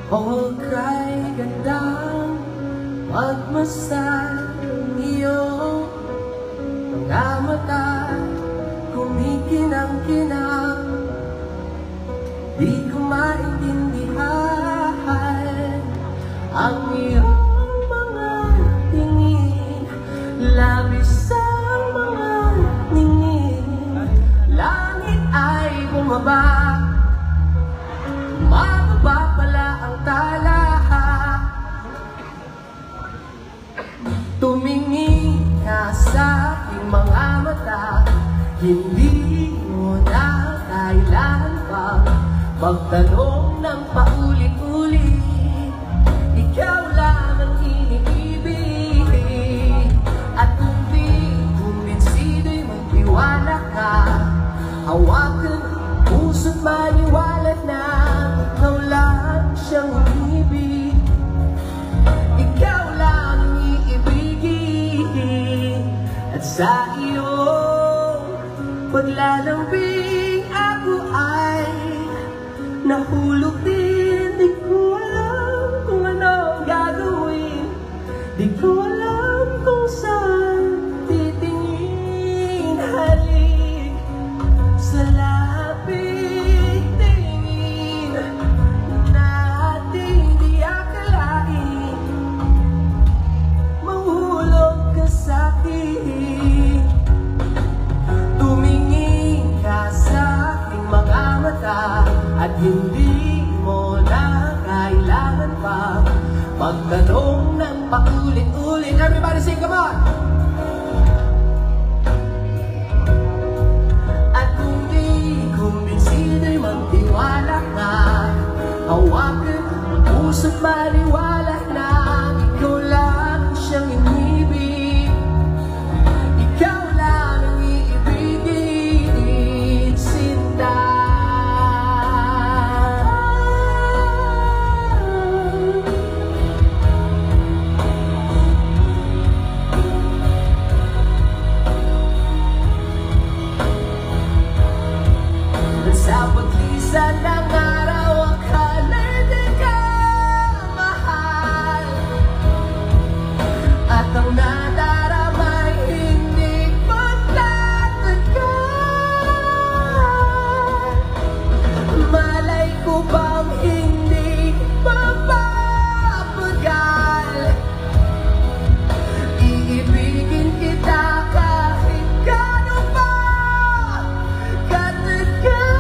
O kay gandang pagmasal iyong mga mata, kumikinang-kinang, di ko maintindihan ang iyong mga tingin, labis ang mga ningin. Langit ay bumaba, mababa pala ang tala. Tumingin ka sa aking mga mata, hindi mo na kailangan pa magtanong ng paulit-ulit. Ikaw lang ang iniibig, at kung di kumbinsido'y magtiwala ka. Hawakan ang puso't maniwala na ikaw lang siyang umibig. Ikaw lang ang iibigin, at sa iyong paglalambing ako ay nahulog din. Di ko alam kung ano ang gagawin, di ko alam kung saan titingin. Halik sa lapit, tingin natin, di akalain mahulog ka sa'kin. Tumingin ka sa aking mga mata, at hindi mo na kailangan pa magtanong ng paulit-ulit. Everybody sing, come on! At kung di kumbinsido'y magtiwala ka, hawakan ang puso't maniwala na ikaw lang siyang inibig. Ikaw lang ang iibigin, sinta. Sa paglisan ng araw, akala'y di ka mahal, at ang nadarama'y hindi magtatagal. Malay ko bang hindi mapapagal, iibigin kita kahit gaano pa katagal.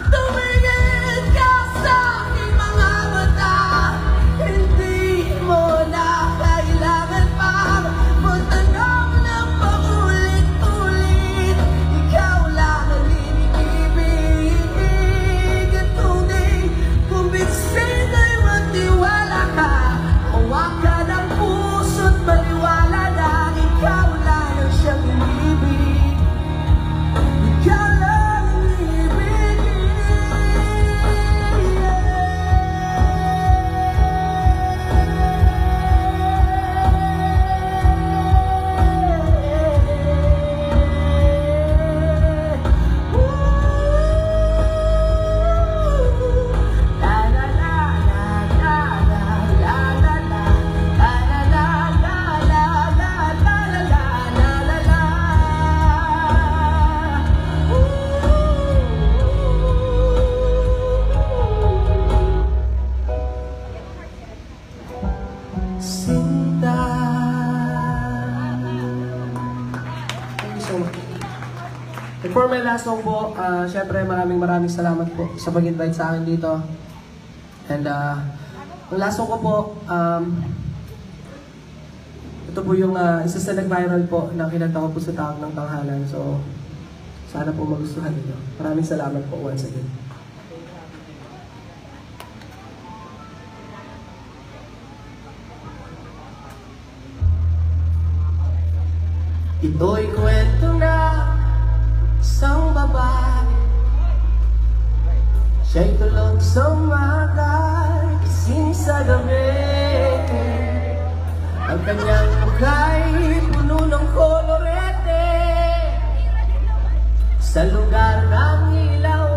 Tumingin ka sa aking mga mata, hindi mo na kailangan pa magtanong ng paulit-ulit. Ikaw lang ang iniibig, at kung di kumbinsido'y magtiwala ka. Hawakan ang puso't maniwala na ikaw lang ang siyang inibig. Ikaw lang ang inibig. Sinta. Thank you so much. And for my last song po, syempre maraming salamat po sa pag-invite sa akin dito. And ang last song ko po, ito po yung isa sa nag-viral po na kinanta ko po sa Tawag ng Tanghalan. So, sana po magustuhan niyo. Maraming salamat po once again. Ito'y kwento na isang babae, siya'y tulog sa umaga, gising sa gabi. Ang kanyang mukha'y puno ng kolorete, sa lugar ng ilaw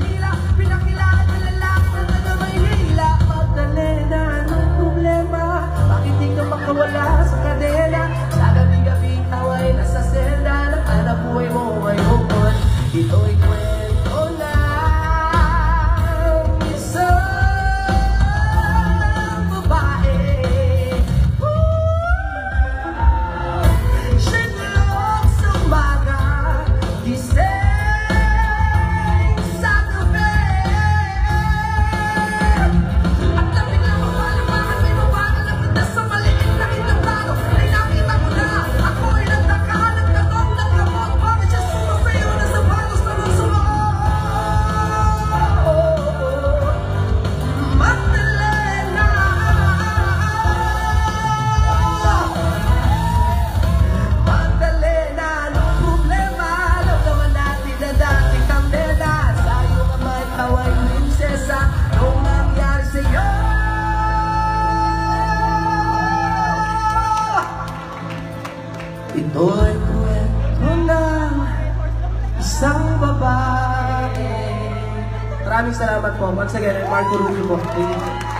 Hila, pinakilala ng lalaki na taga Maynila. Magdalena, anong problema? Bakit di ka makawala sa kadena? Sa gabi-gabi ikaw ay nasa selda. Naghanap buhay mo ngayon. Ito'y kwento na isang babae. Sinulog sa umaga, gising sa gabi. At nabiglang mapalumahan, may mabagal na punta sa maliit na kinabago. Ay nakita mo na, ako'y nagtaka, nagtanong, nagkamot. Bakit siya sumasayo na sa bagos na lusulo? Magdalena, Magdalena, anong problema? Alam naman natin na dati kang dena. Sa iyong ama ikaw ay prinsesa. Anong nangyari sa'yo? Ito'y kwento ng isang babae. Maraming salamat po. Once again, I'm Marco Rubio po. Thank you.